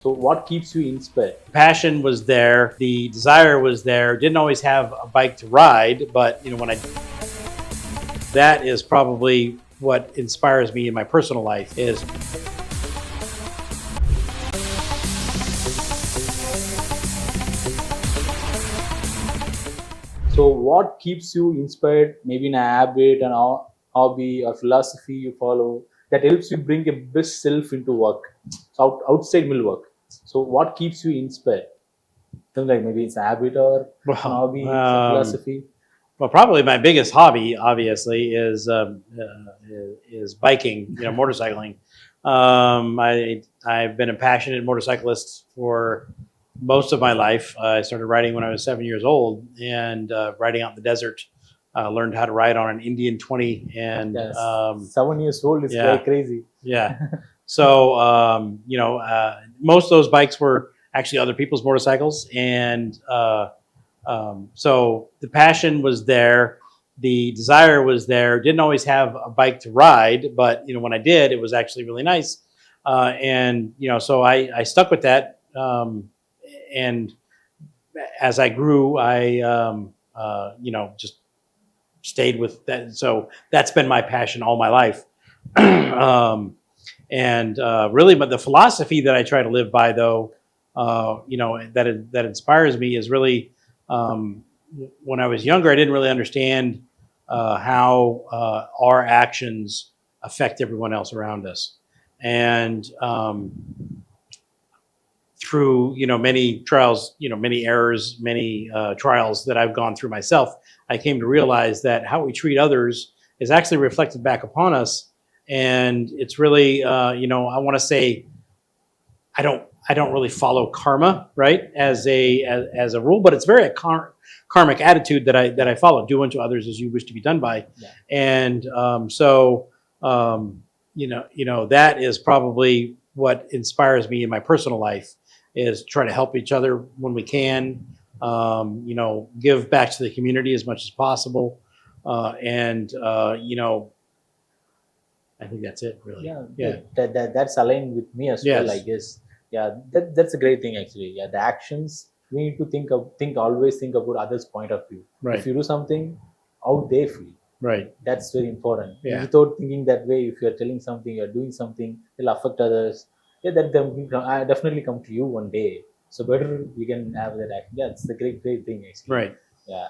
So what keeps you inspired? Passion was there, the desire was there. Didn't always have a bike to ride, but when I that is probably what inspires me in my personal life is So what keeps you inspired, maybe in a habit, an hobby or philosophy you follow that helps you bring a best self into work, outside mill work. So what keeps you inspired? Something like maybe it's a habit or an well, hobby, it's a philosophy. well, probably my biggest hobby, obviously, is biking. Motorcycling. I've been a passionate motorcyclist for most of my life. I started riding when I was 7 years old, and riding out in the desert. Learned how to ride on an Indian 20, and Yes, 7 years old is yeah, very crazy. yeah. So most of those bikes were actually other people's motorcycles, and so the passion was there, the desire was there. Didn't always have a bike to ride, but when I did, it was actually really nice. And so I stuck with that. And as I grew, I just stayed with that. So that's been my passion all my life. And really, but the philosophy that I try to live by, though, that inspires me is really, um, when I was younger, I didn't really understand how our actions affect everyone else around us, and through many trials, many errors, many trials that I've gone through myself, I came to realize that how we treat others is actually reflected back upon us. And it's really, I want to say, I don't really follow karma, right, as a rule, but it's very a karmic attitude that I follow. Do unto others as you wish to be done by. Yeah. And so that is probably what inspires me in my personal life, is try to help each other when we can. Give back to the community as much as possible, and I think that's it, really. Yeah, Yeah. that's aligned with me as well, I Yes. guess. Yeah, that's a great thing actually. Yeah, the actions we need to always think about others' point of view. If Right. you do something, how they feel. Right. That's very important. Yeah. Without thinking that way, if you're telling something, you're doing something, it'll affect others. Yeah, I definitely come to you one day. So better we can have that action. Yeah, it's a great thing actually. Right. Yeah.